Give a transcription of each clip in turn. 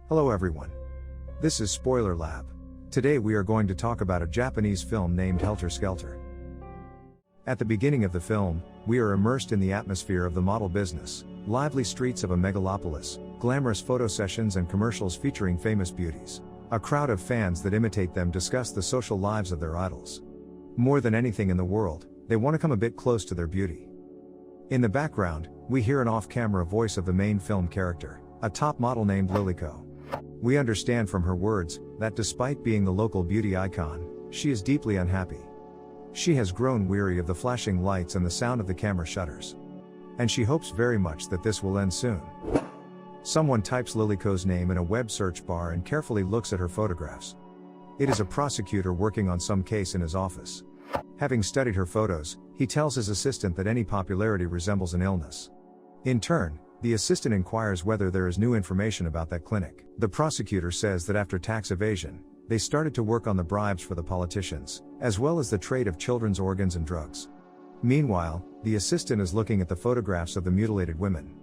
Hello everyone. This is Spoiler Lab. Today we are going to talk about a Japanese film named Helter Skelter. At the beginning of the film, we are immersed in the atmosphere of the model business, lively streets of a megalopolis, glamorous photo sessions and commercials featuring famous beauties. A crowd of fans that imitate them discuss the social lives of their idols. More than anything in the world, they want to come a bit close to their beauty. In the background, we hear an off-camera voice of the main film character, a top model named Liliko. We understand from her words that despite being the local beauty icon, she is deeply unhappy. She has grown weary of the flashing lights and the sound of the camera shutters. And she hopes very much that this will end soon. Someone types Liliko's name in a web search bar and carefully looks at her photographs. It is a prosecutor working on some case in his office. Having studied her photos, he tells his assistant that any popularity resembles an illness. In turn, the assistant inquires whether there is new information about that clinic. The prosecutor says that after tax evasion, they started to work on the bribes for the politicians, as well as the trade of children's organs and drugs. Meanwhile, the assistant is looking at the photographs of the mutilated women.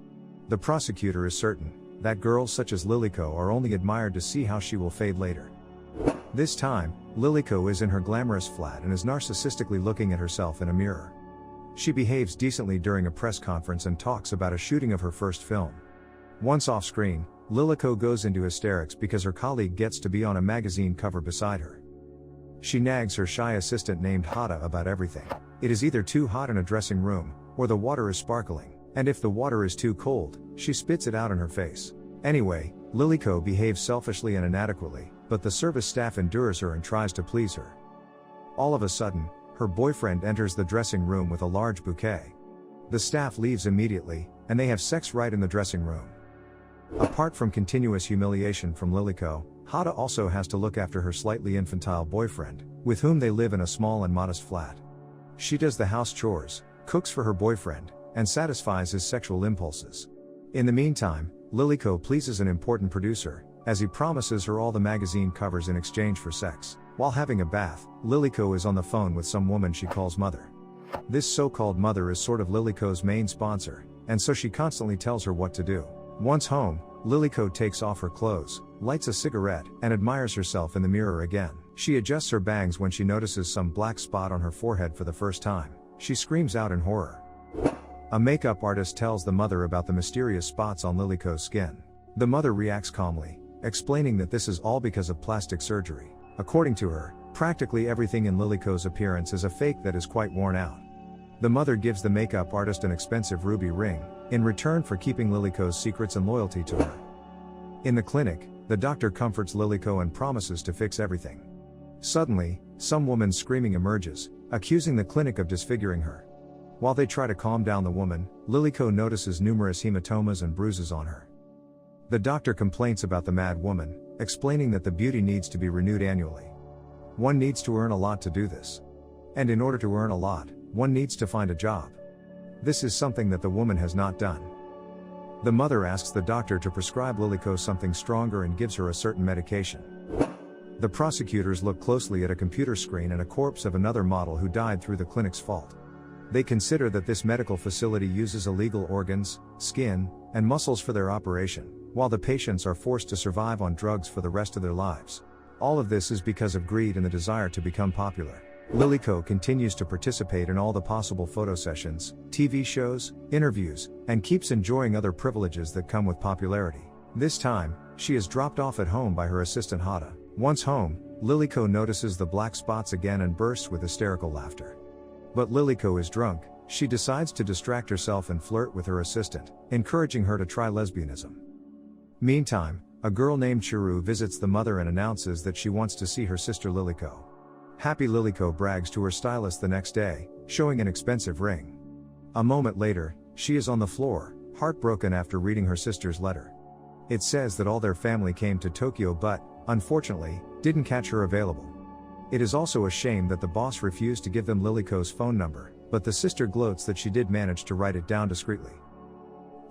The prosecutor is certain that girls such as Liliko are only admired to see how she will fade later. This time, Liliko is in her glamorous flat and is narcissistically looking at herself in a mirror. She behaves decently during a press conference and talks about a shooting of her first film. Once off screen, Liliko goes into hysterics because her colleague gets to be on a magazine cover beside her. She nags her shy assistant named Hata about everything. It is either too hot in a dressing room, or the water is sparkling, and if the water is too cold, she spits it out in her face. Anyway, Liliko behaves selfishly and inadequately, but the service staff endures her and tries to please her. All of a sudden, her boyfriend enters the dressing room with a large bouquet. The staff leaves immediately, and they have sex right in the dressing room. Apart from continuous humiliation from Liliko, Hata also has to look after her slightly infantile boyfriend, with whom they live in a small and modest flat. She does the house chores, cooks for her boyfriend, and satisfies his sexual impulses. In the meantime, Liliko pleases an important producer, as he promises her all the magazine covers in exchange for sex. While having a bath, Liliko is on the phone with some woman she calls mother. This so-called mother is sort of Liliko's main sponsor, and so she constantly tells her what to do. Once home, Liliko takes off her clothes, lights a cigarette, and admires herself in the mirror again. She adjusts her bangs when she notices some black spot on her forehead for the first time. She screams out in horror. A makeup artist tells the mother about the mysterious spots on Liliko's skin. The mother reacts calmly, explaining that this is all because of plastic surgery. According to her, practically everything in Liliko's appearance is a fake that is quite worn out. The mother gives the makeup artist an expensive ruby ring, in return for keeping Liliko's secrets and loyalty to her. In the clinic, the doctor comforts Liliko and promises to fix everything. Suddenly, some woman screaming emerges, accusing the clinic of disfiguring her. While they try to calm down the woman, Liliko notices numerous hematomas and bruises on her. The doctor complains about the mad woman, explaining that the beauty needs to be renewed annually. One needs to earn a lot to do this. And in order to earn a lot, one needs to find a job. This is something that the woman has not done. The mother asks the doctor to prescribe Liliko something stronger and gives her a certain medication. The prosecutors look closely at a computer screen and a corpse of another model who died through the clinic's fault. They consider that this medical facility uses illegal organs, skin, and muscles for their operation, while the patients are forced to survive on drugs for the rest of their lives. All of this is because of greed and the desire to become popular. Liliko continues to participate in all the possible photo sessions, TV shows, interviews, and keeps enjoying other privileges that come with popularity. This time, she is dropped off at home by her assistant Hata. Once home, Liliko notices the black spots again and bursts with hysterical laughter. But Liliko is drunk. She decides to distract herself and flirt with her assistant, encouraging her to try lesbianism. Meantime, a girl named Chiru visits the mother and announces that she wants to see her sister Liliko. Happy Liliko brags to her stylist the next day, showing an expensive ring. A moment later, she is on the floor, heartbroken after reading her sister's letter. It says that all their family came to Tokyo but, unfortunately, didn't catch her available. It is also a shame that the boss refused to give them Liliko's phone number, but the sister gloats that she did manage to write it down discreetly.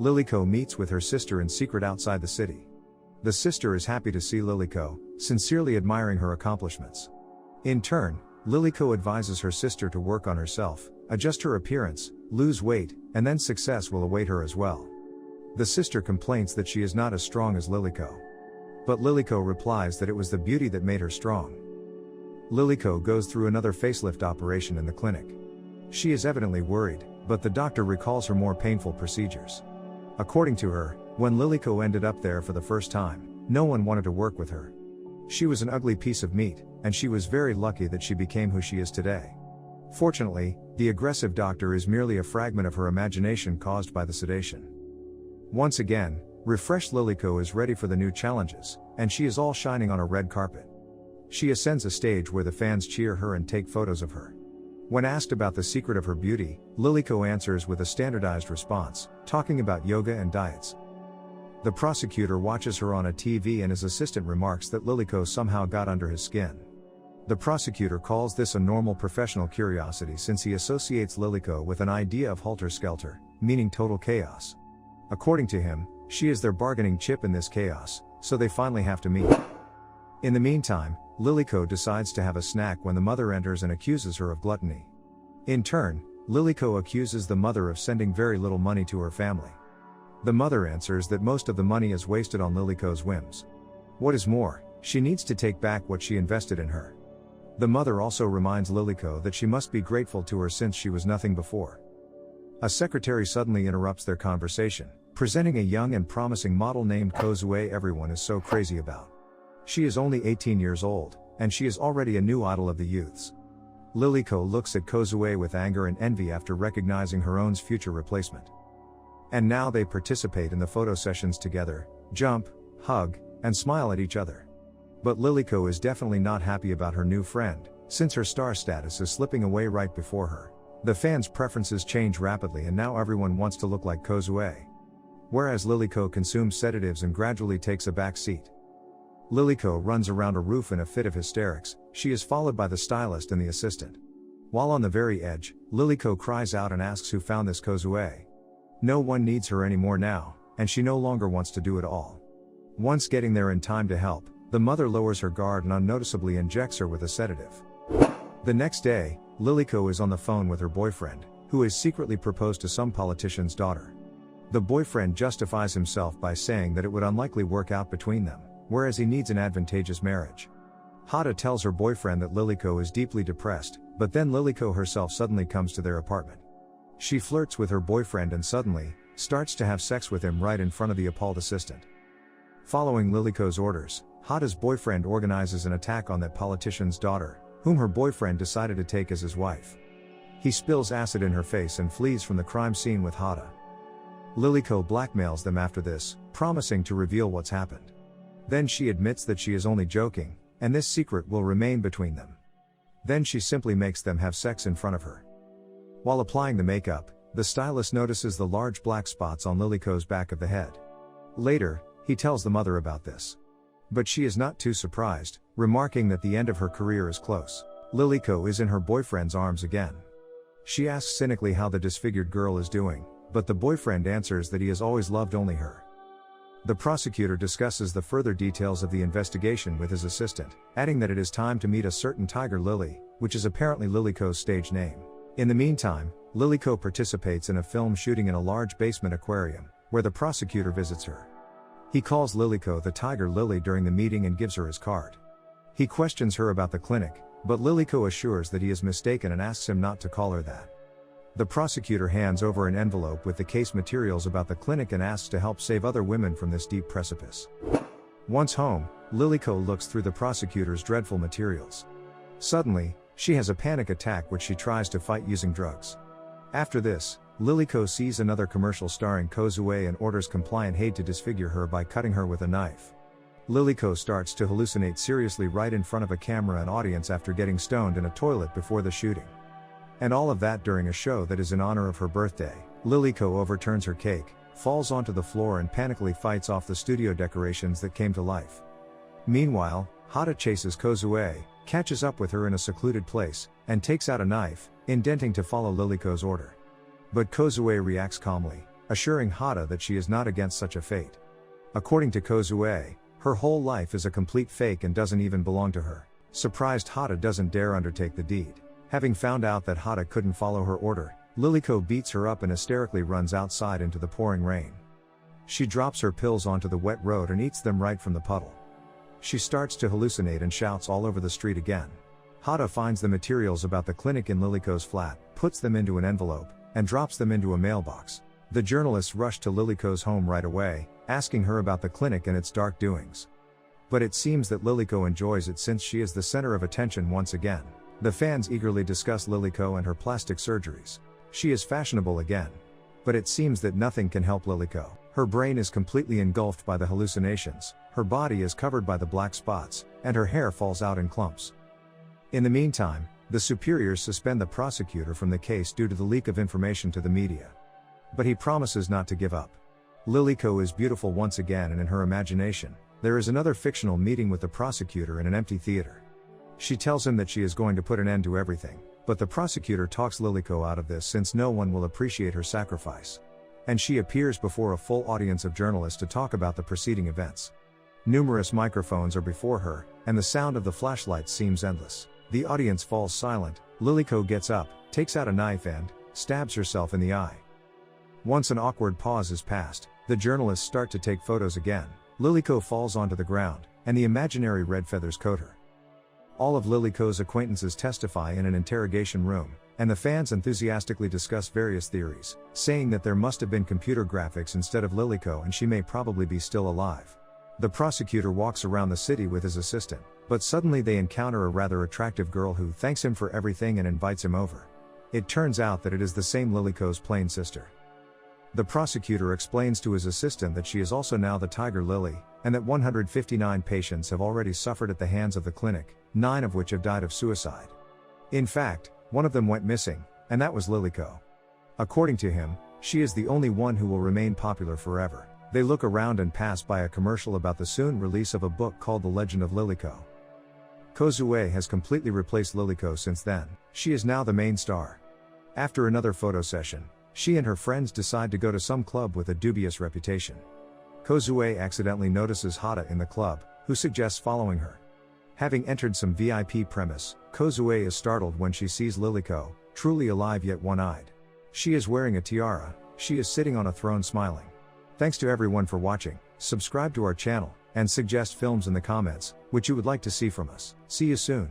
Liliko meets with her sister in secret outside the city. The sister is happy to see Liliko, sincerely admiring her accomplishments. In turn, Liliko advises her sister to work on herself, adjust her appearance, lose weight, and then success will await her as well. The sister complains that she is not as strong as Liliko. But Liliko replies that it was the beauty that made her strong. Liliko goes through another facelift operation in the clinic. She is evidently worried, but the doctor recalls her more painful procedures. According to her, when Liliko ended up there for the first time, no one wanted to work with her. She was an ugly piece of meat, and she was very lucky that she became who she is today. Fortunately, the aggressive doctor is merely a fragment of her imagination caused by the sedation. Once again, refreshed Liliko is ready for the new challenges, and she is all shining on a red carpet. She ascends a stage where the fans cheer her and take photos of her. When asked about the secret of her beauty, Liliko answers with a standardized response, talking about yoga and diets. The prosecutor watches her on a TV and his assistant remarks that Liliko somehow got under his skin. The prosecutor calls this a normal professional curiosity since he associates Liliko with an idea of helter-skelter, meaning total chaos. According to him, she is their bargaining chip in this chaos, so they finally have to meet. In the meantime, Liliko decides to have a snack when the mother enters and accuses her of gluttony. In turn, Liliko accuses the mother of sending very little money to her family. The mother answers that most of the money is wasted on Liliko's whims. What is more, she needs to take back what she invested in her. The mother also reminds Liliko that she must be grateful to her since she was nothing before. A secretary suddenly interrupts their conversation, presenting a young and promising model named Kozue everyone is so crazy about. She is only 18 years old, and she is already a new idol of the youths. Liliko looks at Kozue with anger and envy after recognizing her own future replacement. And now they participate in the photo sessions together, jump, hug, and smile at each other. But Liliko is definitely not happy about her new friend, since her star status is slipping away right before her. The fans' preferences change rapidly and now everyone wants to look like Kozue. Whereas Liliko consumes sedatives and gradually takes a back seat. Liliko runs around a roof in a fit of hysterics. She is followed by the stylist and the assistant. While on the very edge, Liliko cries out and asks who found this Kozue. No one needs her anymore now, and she no longer wants to do it all. Once getting there in time to help, the mother lowers her guard and unnoticeably injects her with a sedative. The next day, Liliko is on the phone with her boyfriend, who has secretly proposed to some politician's daughter. The boyfriend justifies himself by saying that it would unlikely work out between them, whereas he needs an advantageous marriage. Hada tells her boyfriend that Liliko is deeply depressed, but then Liliko herself suddenly comes to their apartment. She flirts with her boyfriend and suddenly, starts to have sex with him right in front of the appalled assistant. Following Liliko's orders, Hada's boyfriend organizes an attack on that politician's daughter, whom her boyfriend decided to take as his wife. He spills acid in her face and flees from the crime scene with Hada. Liliko blackmails them after this, promising to reveal what's happened. Then she admits that she is only joking, and this secret will remain between them. Then she simply makes them have sex in front of her. While applying the makeup, the stylist notices the large black spots on Liliko's back of the head. Later, he tells the mother about this. But she is not too surprised, remarking that the end of her career is close. Liliko is in her boyfriend's arms again. She asks cynically how the disfigured girl is doing, but the boyfriend answers that he has always loved only her. The prosecutor discusses the further details of the investigation with his assistant, adding that it is time to meet a certain Tiger Lily, which is apparently Liliko's stage name. In the meantime, Liliko participates in a film shooting in a large basement aquarium, where the prosecutor visits her. He calls Liliko the Tiger Lily during the meeting and gives her his card. He questions her about the clinic, but Liliko assures that he is mistaken and asks him not to call her that. The prosecutor hands over an envelope with the case materials about the clinic and asks to help save other women from this deep precipice. Once home, Liliko looks through the prosecutor's dreadful materials. Suddenly, she has a panic attack which she tries to fight using drugs. After this, Liliko sees another commercial starring Kozue and orders compliant Haid to disfigure her by cutting her with a knife. Liliko starts to hallucinate seriously right in front of a camera and audience after getting stoned in a toilet before the shooting. And all of that during a show that is in honor of her birthday. Liliko overturns her cake, falls onto the floor and panically fights off the studio decorations that came to life. Meanwhile, Hada chases Kozue, catches up with her in a secluded place, and takes out a knife, indenting to follow Liliko's order. But Kozue reacts calmly, assuring Hada that she is not against such a fate. According to Kozue, her whole life is a complete fake and doesn't even belong to her. Surprised, Hada doesn't dare undertake the deed. Having found out that Hada couldn't follow her order, Liliko beats her up and hysterically runs outside into the pouring rain. She drops her pills onto the wet road and eats them right from the puddle. She starts to hallucinate and shouts all over the street again. Hada finds the materials about the clinic in Lilyko's flat, puts them into an envelope, and drops them into a mailbox. The journalists rush to Lilyko's home right away, asking her about the clinic and its dark doings. But it seems that Lilyko enjoys it since she is the center of attention once again. The fans eagerly discuss Lilyko and her plastic surgeries. She is fashionable again. But it seems that nothing can help Lilyko. Her brain is completely engulfed by the hallucinations, her body is covered by the black spots, and her hair falls out in clumps. In the meantime, the superiors suspend the prosecutor from the case due to the leak of information to the media. But he promises not to give up. Lilyko is beautiful once again, and in her imagination, there is another fictional meeting with the prosecutor in an empty theater. She tells him that she is going to put an end to everything, but the prosecutor talks Lilyko out of this since no one will appreciate her sacrifice. And she appears before a full audience of journalists to talk about the preceding events. Numerous microphones are before her, and the sound of the flashlights seems endless. The audience falls silent. Lilyko gets up, takes out a knife and stabs herself in the eye. Once an awkward pause is passed, the journalists start to take photos again. Lilyko falls onto the ground, and the imaginary red feathers coat her. All of Lilyko's acquaintances testify in an interrogation room, and the fans enthusiastically discuss various theories, saying that there must have been computer graphics instead of Lilyko and she may probably be still alive. The prosecutor walks around the city with his assistant, but suddenly they encounter a rather attractive girl who thanks him for everything and invites him over. It turns out that it is the same Lilyko's plain sister. The prosecutor explains to his assistant that she is also now the Tiger Lily, and that 159 patients have already suffered at the hands of the clinic, 9 of which have died of suicide. In fact, one of them went missing, and that was Lilyko. According to him, she is the only one who will remain popular forever. They look around and pass by a commercial about the soon release of a book called The Legend of Lilyko. Kozue has completely replaced Lilyko since then. She is now the main star. After another photo session, she and her friends decide to go to some club with a dubious reputation. Kozue accidentally notices Hada in the club, who suggests following her. Having entered some VIP premise, Kozue is startled when she sees Lilyko, truly alive yet one-eyed. She is wearing a tiara, she is sitting on a throne smiling. Thanks to everyone for watching, subscribe to our channel, and suggest films in the comments, which you would like to see from us. See you soon.